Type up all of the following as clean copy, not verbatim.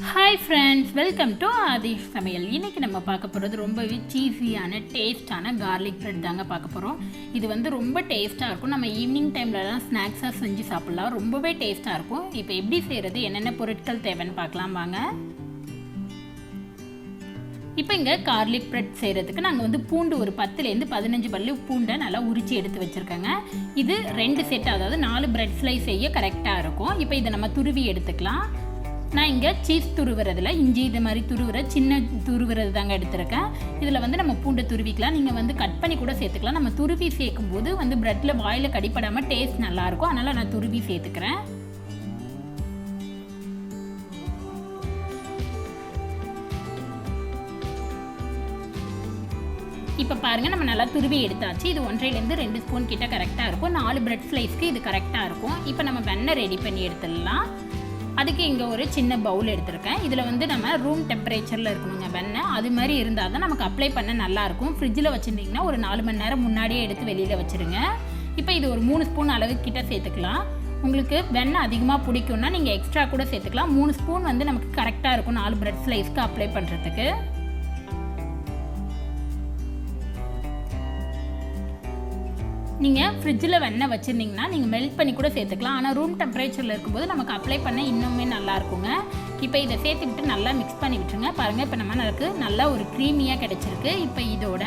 Hi friends, welcome to Aadish சமையல். இன்றைக்கி நம்ம பார்க்க போகிறது ரொம்பவே சீஸியான டேஸ்டான கார்லிக் ப்ரெட் தாங்க பார்க்க போகிறோம். இது வந்து ரொம்ப டேஸ்ட்டாக இருக்கும். நம்ம ஈவினிங் டைம்லலாம் ஸ்நாக்ஸாக செஞ்சு சாப்பிட்லாம். ரொம்பவே டேஸ்ட்டாக இருக்கும். இப்போ எப்படி செய்கிறது, என்னென்ன பொருட்கள் தேவைன்னு பார்க்கலாம் வாங்க. இப்போ இங்கே கார்லிக் ப்ரெட் செய்கிறதுக்கு நாங்கள் வந்து பூண்டு ஒரு 10லேருந்து 15 பல்லு பூண்டை நல்லா உரித்து எடுத்து வச்சுருக்கோங்க. இது 2 செட், அதாவது 4 ப்ரெட் ஸ்லைஸ் செய்ய கரெக்டாக இருக்கும். இப்போ இதை நம்ம துருவி எடுத்துக்கலாம். நான் இங்கே சீஸ் துருவுறதில் இஞ்சி இது மாதிரி சின்ன துருவுறது தாங்க எடுத்துருக்கேன். இதில் வந்து நம்ம பூண்டை துருவிக்கலாம். நீங்கள் வந்து கட் பண்ணி கூட சேர்த்துக்கலாம். நம்ம துருவி சேர்க்கும்போது வந்து ப்ரெட்டில் வாயில் கடிப்படாமல் டேஸ்ட் நல்லாயிருக்கும். அதனால் நான் துருவி சேர்த்துக்கிறேன். இப்போ பாருங்கள், நம்ம நல்லா துருவி எடுத்தாச்சு. இது 1.5லேருந்து 2 ஸ்பூன் கிட்ட கரெக்டாக இருக்கும். 4 ப்ரெட் ஸ்லைஸ்க்கு இது கரெக்டாக இருக்கும். இப்போ நம்ம வெண்ணெய் ரெடி பண்ணி எடுத்துடலாம். அதுக்கு இங்கே ஒரு சின்ன பவுல் எடுத்திருக்கேன். இதில் வந்து நம்ம ரூம் டெம்பரேச்சரில் இருக்கணுங்க வெண்ணெய். அது மாதிரி இருந்தால் தான் நமக்கு அப்ளை பண்ண நல்லாயிருக்கும். ஃப்ரிட்ஜில் வச்சுருந்தீங்கன்னா ஒரு 4 மணி நேரம் முன்னாடியே எடுத்து வெளியில் வச்சுருங்க. இப்போ இது ஒரு 3 ஸ்பூன் அளவுக்கு கிட்ட சேர்த்துக்கலாம். உங்களுக்கு வெண்ணெய் அதிகமாக பிடிக்கும்னா நீங்கள் எக்ஸ்ட்ரா கூட சேர்த்துக்கலாம். 3 ஸ்பூன் வந்து நமக்கு கரெக்டாக இருக்கும் 4 ப்ரெட் ஸ்லைஸ்க்கு அப்ளை பண்ணுறதுக்கு. நீங்கள் ஃப்ரிட்ஜில் வெண்ணெய் வச்சுருந்தீங்கன்னா நீங்கள் மெல்ட் பண்ணி கூட சேர்த்துக்கலாம். ஆனால் ரூம் டெம்பரேச்சரில் இருக்கும்போது நமக்கு அப்ளை பண்ண இன்னுமே நல்லாயிருக்குங்க. இப்போ இதை சேர்த்து விட்டு நல்லா மிக்ஸ் பண்ணி விட்டுருங்க. பாருங்கள், இப்போ நமக்கு நல்லா ஒரு க்ரீமியாக கிடச்சிருக்கு. இப்போ இதோட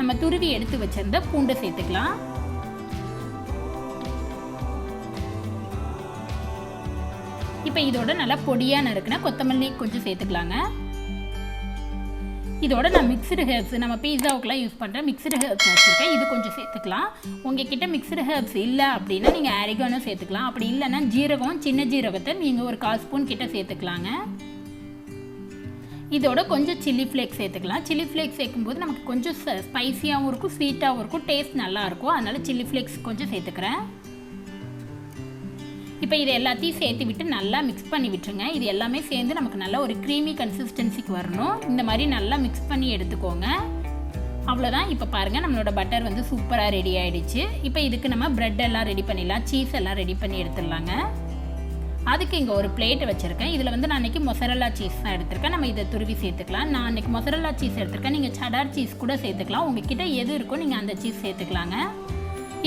நம்ம துருவி எடுத்து வச்சிருந்த பூண்டை சேர்த்துக்கலாம். இப்போ இதோட நல்லா பொடியாக நறுக்குனா கொத்தமல்லி கொஞ்சம் சேர்த்துக்கலாங்க. இதோட நான் மிக்சடு ஹெர்ப்ஸ், நம்ம பீஸாவுக்குலாம் யூஸ் பண்ணுற மிக்சடு ஹெர்ப்ஸ் வச்சுருக்கேன். இது கொஞ்சம் சேர்த்துக்கலாம். உங்ககிட்ட மிக்சடு ஹெர்ப்ஸ் இல்லை அப்படின்னா நீங்கள் ஆரிகானோ சேர்த்துக்கலாம். அப்படி இல்லைன்னா ஜீரகம், சின்ன ஜீரகத்தை நீங்கள் ஒரு 1/4 ஸ்பூன் கிட்ட சேர்த்துக்கலாங்க. இதோட கொஞ்சம் சில்லி ஃப்ளேக்ஸ் சேர்த்துக்கலாம். சில்லி ஃப்ளேக்ஸ் சேர்க்கும்போது நமக்கு கொஞ்சம் ஸ்பைஸியாகவும் இருக்கும், ஸ்வீட்டாகவும் இருக்கும், டேஸ்ட் நல்லாயிருக்கும். அதனால் சில்லி ஃப்ளேக்ஸ் கொஞ்சம் சேர்த்துக்கிறேன். இப்போ இது எல்லாத்தையும் சேர்த்து விட்டு நல்லா மிக்ஸ் பண்ணி விட்டுருங்க. இது எல்லாமே சேர்ந்து நமக்கு நல்லா ஒரு க்ரீமி கன்சிஸ்டன்சிக்கு வரணும். இந்த மாதிரி நல்லா மிக்ஸ் பண்ணி எடுத்துக்கோங்க. அவ்வளோதான். இப்போ பாருங்கள், நம்மளோட பட்டர் வந்து சூப்பராக ரெடி ஆகிடுச்சு. இப்போ இதுக்கு நம்ம ப்ரெட் எல்லாம் ரெடி பண்ணிடலாம். சீஸ் எல்லாம் ரெடி பண்ணி எடுத்துடலாங்க. அதுக்கு இங்கே ஒரு பிளேட் வச்சுருக்கேன். இதில் வந்து நான் அன்றைக்கி மொசரல்லா சீஸ் தான் எடுத்திருக்கேன். நம்ம இதை துருவி சேர்த்துக்கலாம். நான் அன்றைக்கி மொசரல்லா சீஸ் எடுத்திருக்கேன். நீங்கள் சடார் சீஸ் கூட சேர்த்துக்கலாம். உங்ககிட்ட எது இருக்கோ நீங்கள் அந்த சீஸ் சேர்த்துக்கலாங்க.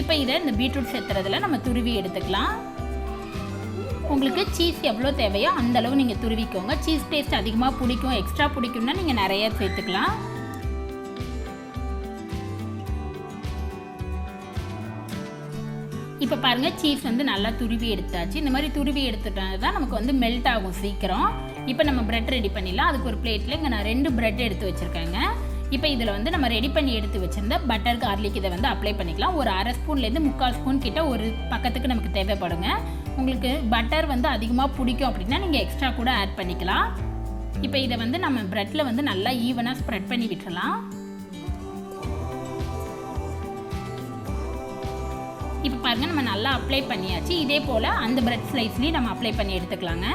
இப்போ இதை இந்த பீட்ரூட் சேர்த்துறதுல நம்ம துருவி எடுத்துக்கலாம். உங்களுக்கு சீஸ் எவ்வளோ தேவையோ அந்தளவு நீங்கள் துருவிக்கோங்க. சீஸ் டேஸ்ட் அதிகமாக பிடிக்கும், எக்ஸ்ட்ரா பிடிக்கும்னா நீங்கள் நிறைய சேர்த்துக்கலாம். இப்போ பாருங்கள், சீஸ் வந்து நல்லா துருவி எடுத்தாச்சு. இந்த மாதிரி துருவி எடுத்துட்டா தான் நமக்கு வந்து மெல்ட் ஆகும் சீக்கிரம். இப்போ நம்ம ப்ரெட் ரெடி பண்ணிடலாம். அதுக்கு ஒரு பிளேட்டில் இங்கே நான் 2 ப்ரெட் எடுத்து வச்சுருக்கேங்க. இப்போ இதில் வந்து நம்ம ரெடி பண்ணி எடுத்து வச்சுருந்த பட்டர் கார்லிக் இதை வந்து அப்ளை பண்ணிக்கலாம். ஒரு 1/2 ஸ்பூன்லேருந்து 3/4 ஸ்பூன் கிட்ட ஒரு பக்கத்துக்கு நமக்கு தேவைப்படுங்க. உங்களுக்கு பட்டர் வந்து அதிகமாக பிடிக்கும் அப்படின்னா நீங்கள் எக்ஸ்ட்ரா கூட ஆட் பண்ணிக்கலாம். இப்போ இதை வந்து நம்ம ப்ரெட்டில் வந்து நல்லா ஈவனாக ஸ்ப்ரெட் பண்ணி விட்டுறலாம். இப்போ பாருங்கள், நம்ம நல்லா அப்ளை பண்ணியாச்சு. இதே போல் அந்த ப்ரெட் ஸ்லைஸ்லேயும் நம்ம அப்ளை பண்ணி எடுத்துக்கலாங்க.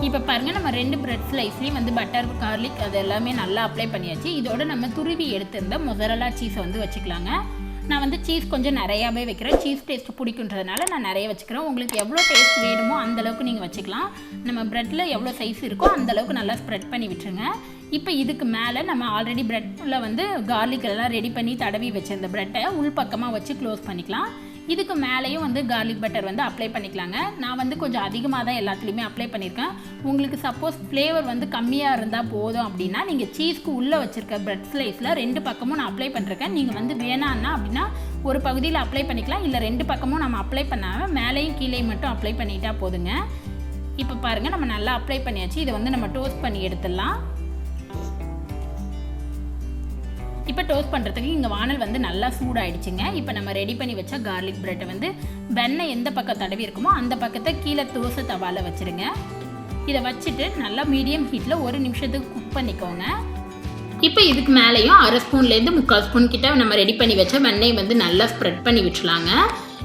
இப்போ பாருங்கள், நம்ம 2 ப்ரெட் ஸ்லைஸ்லேயும் வந்து பட்டர் கார்லிக் அது எல்லாமே நல்லா அப்ளை பண்ணியாச்சு. இதோட நம்ம துருவி எடுத்திருந்த மொசரல்லா சீஸை வந்து வச்சுக்கலாங்க. நான் வந்து சீஸ் கொஞ்சம் நிறையாவே வைக்கிறேன். சீஸ் டேஸ்ட் பிடிக்குன்றதுனால நான் நிறைய வச்சுக்கிறேன். உங்களுக்கு எவ்வளோ டேஸ்ட் வேணுமோ அந்தளவுக்கு நீங்கள் வச்சுக்கலாம். நம்ம ப்ரெட்டில் எவ்வளோ சைஸ் இருக்கோ அந்தளவுக்கு நல்லா ஸ்ப்ரெட் பண்ணி விட்டுருங்க. இப்போ இதுக்கு மேலே நம்ம ஆல்ரெடி ப்ரெட்டில் வந்து கார்லிக் எல்லாம் ரெடி பண்ணி தடவி வச்சிருந்த ப்ரெட்டை உள்பக்கமாக வச்சு க்ளோஸ் பண்ணிக்கலாம். இதுக்கு மேலேயும் வந்து கார்லிக் பட்டர் வந்து அப்ளை பண்ணிக்கலாங்க. நான் வந்து கொஞ்சம் அதிகமாக தான் எல்லாத்துலேயுமே அப்ளை பண்ணியிருக்கேன். உங்களுக்கு சப்போஸ் ஃப்ளேவர் வந்து கம்மியாக இருந்தால் போதும் அப்படின்னா நீங்கள் சீஸ்க்கு உள்ளே வச்சுருக்க ப்ரெட் ஸ்லைஸில் 2 பக்கமும் நான் அப்ளை பண்ணிருக்கேன். நீங்கள் வந்து வேணான்னா அப்படின்னா ஒரு பகுதியில் அப்ளை பண்ணிக்கலாம். இல்லை 2 பக்கமும் நம்ம அப்ளை பண்ணாமல் மேலேயும் கீழே மட்டும் அப்ளை பண்ணிட்டா போதுங்க. இப்போ பாருங்கள், நம்ம நல்லா அப்ளை பண்ணியாச்சு. இதை வந்து நம்ம டோஸ்ட் பண்ணி எடுத்துடலாம். இப்போ டோஸ்ட் பண்ணுறதுக்கு இங்கே வானல் வந்து நல்லா சூடாயிடுச்சுங்க. இப்போ நம்ம ரெடி பண்ணி வச்ச கார்லிக் ப்ரெட்டை வந்து வெண்ணெய் எந்த பக்கம் தடவி இருக்குமோ அந்த பக்கத்தை கீழே தோசை தவாவில் வச்சுருங்க. இதை வச்சுட்டு நல்லா மீடியம் ஹீட்டில் 1 நிமிஷத்துக்கு குக் பண்ணிக்கோங்க. இப்போ இதுக்கு மேலேயும் 1/2 ஸ்பூன்லேருந்து 3/4 ஸ்பூன் கிட்ட நம்ம ரெடி பண்ணி வச்ச வெண்ணெய் வந்து நல்லா ஸ்ப்ரெட் பண்ணி விட்டுலாங்க.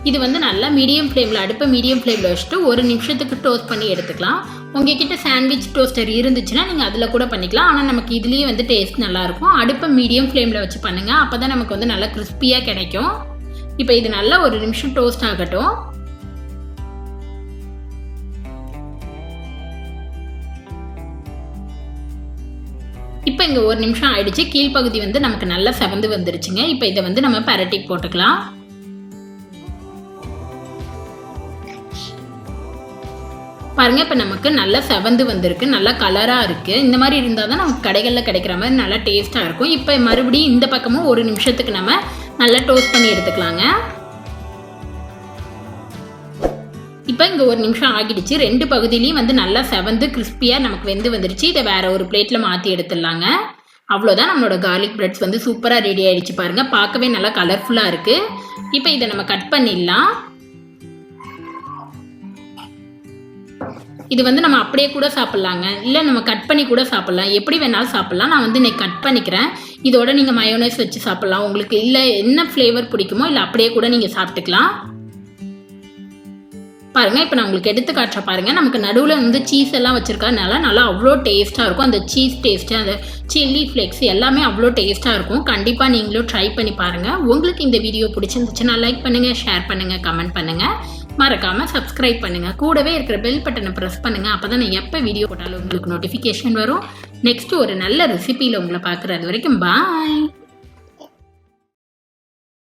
இது வந்து நல்லா மீடியம் ஃப்ளேமில் அடுப்பை மீடியம் ஃப்ளேமில் வச்சுட்டு 1 நிமிஷத்துக்கு டோஸ்ட் பண்ணி எடுத்துக்கலாம். உங்ககிட்ட சாண்ட்விச் டோஸ்டர் இருந்துச்சுன்னா நீங்கள் அதில் கூட பண்ணிக்கலாம். ஆனால் நமக்கு இதுலேயே வந்து டேஸ்ட் நல்லாயிருக்கும். அடுப்பை மீடியம் ஃப்ளேமில் வச்சு பண்ணுங்கள். அப்போ தான் நமக்கு வந்து நல்லா கிறிஸ்பியாக கிடைக்கும். இப்போ இது நல்லா 1 நிமிஷம் டோஸ்ட் ஆகட்டும். இப்போ இங்கே 1 நிமிஷம் ஆயிடுச்சு. கீழ்ப்பகுதி வந்து நமக்கு நல்லா செவந்து வந்துருச்சுங்க. இப்போ இதை வந்து நம்ம பரட்டி போட்டுக்கலாம். பாருங்கள், இப்போ நமக்கு நல்லா செவந்து வந்திருக்கு, நல்லா கலராக இருக்குது. இந்த மாதிரி இருந்தால் தான் நமக்கு கடைகளில் கிடைக்கிற மாதிரி நல்லா டேஸ்ட்டாக இருக்கும். இப்போ மறுபடியும் இந்த பக்கமும் 1 நிமிஷத்துக்கு நம்ம நல்லா டோஸ்ட் பண்ணி எடுத்துக்கலாங்க. இப்போ இங்கே 1 நிமிஷம் ஆகிடுச்சு. 2 பகுதியிலையும் வந்து நல்லா செவந்து கிறிஸ்பியாக நமக்கு வெந்து வந்துருச்சு. இதை வேற ஒரு பிளேட்டில் மாற்றி எடுத்துடலாங்க. அவ்வளோதான், நம்மளோட கார்லிக் பிரெட்ஸ் வந்து சூப்பராக ரெடி ஆகிடுச்சு. பாருங்கள், பார்க்கவே நல்லா கலர்ஃபுல்லாக இருக்குது. இப்போ இதை நம்ம கட் பண்ணிடலாம். இது வந்து நம்ம அப்படியே கூட சாப்பிட்லாங்க, இல்லை நம்ம கட் பண்ணி கூட சாப்பிட்லாம். எப்படி வேணாலும் சாப்பிட்லாம். நான் வந்து இன்னைக்கு கட் பண்ணிக்கிறேன். இதோட நீங்கள் மயோனைஸ் வச்சு சாப்பிட்லாம். உங்களுக்கு இல்லை என்ன ஃப்ளேவர் பிடிக்குமோ இல்லை அப்படியே கூட நீங்கள் சாப்பிட்டுக்கலாம். பாருங்கள், இப்போ நான் உங்களுக்கு எடுத்து காட்டுறேன். பாருங்கள், நமக்கு நடுவில் வந்து சீஸ் எல்லாம் வச்சுருக்கறதுனால நல்லா அவ்வளோ டேஸ்ட்டாக இருக்கும். அந்த சீஸ் டேஸ்ட்டு, அந்த சில்லி ஃப்ளேக்ஸ் எல்லாமே அவ்வளோ டேஸ்ட்டாக இருக்கும். கண்டிப்பாக நீங்களும் ட்ரை பண்ணி பாருங்கள். உங்களுக்கு இந்த வீடியோ பிடிச்சிருந்துச்சுன்னா லைக் பண்ணுங்கள், ஷேர் பண்ணுங்கள், கமெண்ட் பண்ணுங்கள். மறக்காமல் சப்ஸ்கிரைப் பண்ணுங்கள். கூடவே இருக்கிற பெல் பட்டனை ப்ரெஸ் பண்ணுங்கள். அப்போ தான் நான் எப்போ வீடியோ போட்டாலும் உங்களுக்கு நோட்டிஃபிகேஷன் வரும். நெக்ஸ்ட்டு ஒரு நல்ல ரெசிபியில் உங்களை பார்க்குறது வரைக்கும் பாய்.